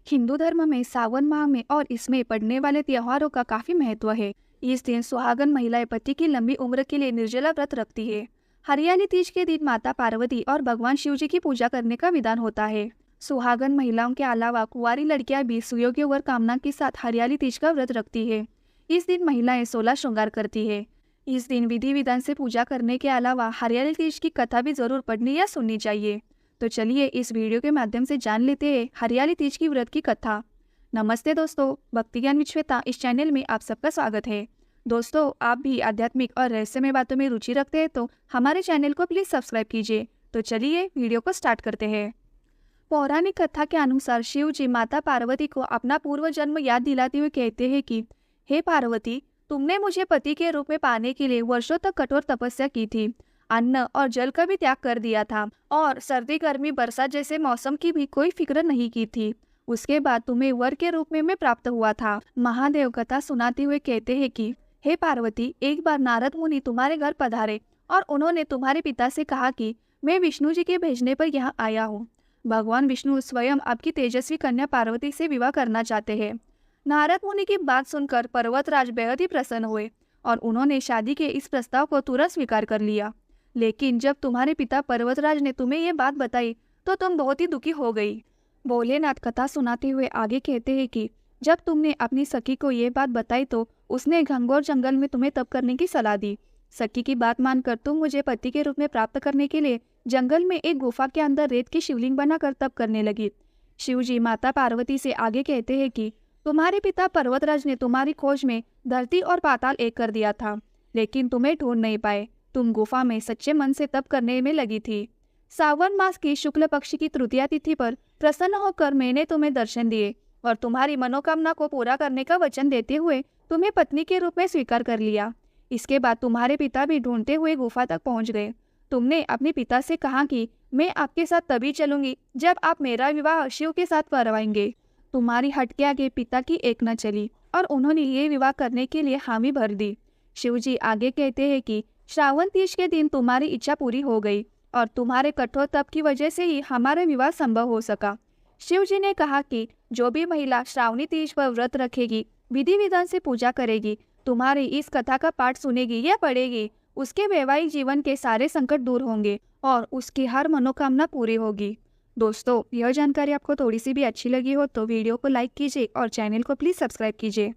हिंदू धर्म में सावन माह में और इसमें पड़ने वाले त्योहारों का काफी महत्व है। इस दिन सुहागन महिलाएं पति की लंबी उम्र के लिए निर्जला व्रत रखती है। हरियाली तीज के दिन माता पार्वती और भगवान शिव जी की पूजा करने का विधान होता है। सुहागन महिलाओं के अलावा कुंवारी लड़कियां भी सुयोग्य वर कामना के साथ हरियाली तीज का व्रत रखती है। इस दिन महिलाएं 16 श्रृंगार करती है। इस दिन विधि विधान से पूजा करने के अलावा हरियाली तीज की कथा भी जरूर पढ़नी या सुननी चाहिए। तो चलिए इस वीडियो के माध्यम से जान लेते हैं हरियाली तीज की व्रत की कथा। नमस्ते दोस्तों, भक्ति ज्ञान विद श्वेता इस चैनल में आप सबका स्वागत है। दोस्तों, आप भी आध्यात्मिक और रहस्यमय बातों में रुचि रखते हैं तो हमारे चैनल को प्लीज सब्सक्राइब कीजिए। तो चलिए वीडियो को स्टार्ट करते हैं। पौराणिक कथा के अनुसार शिव जी माता पार्वती को अपना पूर्व जन्म याद दिलाते हुए कहते हैं कि हे पार्वती, तुमने मुझे पति के रूप में पाने के लिए वर्षों तक कठोर तपस्या की थी। अन्न और जल का भी त्याग कर दिया था और सर्दी गर्मी बरसात जैसे मौसम की भी कोई फिक्र नहीं की थी। उसके बाद तुम्हें वर के रूप में मैं प्राप्त हुआ था। महादेव कथा सुनाते हुए कहते हैं कि हे पार्वती, एक बार नारद मुनि तुम्हारे घर पधारे और उन्होंने तुम्हारे पिता से कहा कि मैं विष्णु जी के भेजने पर यहाँ आया हूँ। भगवान विष्णु स्वयं आपकी तेजस्वी कन्या पार्वती से विवाह करना चाहते हैं। नारद मुनि की बात सुनकर पर्वतराज बेहद ही प्रसन्न हुए और उन्होंने शादी के इस प्रस्ताव को तुरंत स्वीकार कर लिया। लेकिन जब तुम्हारे पिता पर्वतराज ने तुम्हें ये बात बताई तो तुम बहुत ही दुखी हो गई। भोलेनाथ कथा सुनाते हुए आगे कहते हैं कि जब तुमने अपनी सखी को ये बात बताई तो उसने घंघोर जंगल में तुम्हें तप करने की सलाह दी। सखी की बात मानकर तुम मुझे पति के रूप में प्राप्त करने के लिए जंगल में एक गुफा के अंदर रेत की शिवलिंग बनाकर तप करने लगी। शिव जी माता पार्वती से आगे कहते हैं कि तुम्हारे पिता पर्वतराज ने तुम्हारी खोज में धरती और पाताल एक कर दिया था, लेकिन तुम्हें ढूंढ नहीं पाए। तुम गुफा में सच्चे मन से तप करने में लगी थी। सावन मास की शुक्ल पक्ष की तृतीया तिथि पर प्रसन्न होकर मैंने तुम्हें दर्शन दिए और तुम्हारी मनोकामना को पूरा करने का वचन देते हुए तुम्हें पत्नी के रूप में स्वीकार कर लिया। इसके बाद तुम्हारे पिता भी ढूंढते हुए गुफा तक पहुंच गए। तुमने अपने पिता से कहा कि मैं आपके साथ तभी चलूंगी जब आप मेरा विवाह शिव के साथ करवाएंगे। तुम्हारी हट के आगे पिता की एक न चली और उन्होंने ये विवाह करने के लिए हामी भर दी। शिव जी आगे कहते हैं कि श्रावण तीज के दिन तुम्हारी इच्छा पूरी हो गई और तुम्हारे कठोर तप की वजह से ही हमारा विवाह संभव हो सका। शिव जी ने कहा कि जो भी महिला श्रावणी तीज पर व्रत रखेगी, विधि विधान से पूजा करेगी, तुम्हारी इस कथा का पाठ सुनेगी या पढ़ेगी, उसके वैवाहिक जीवन के सारे संकट दूर होंगे और उसकी हर मनोकामना पूरी होगी। दोस्तों, यह जानकारी आपको थोड़ी सी भी अच्छी लगी हो तो वीडियो को लाइक कीजिए और चैनल को प्लीज सब्सक्राइब कीजिए।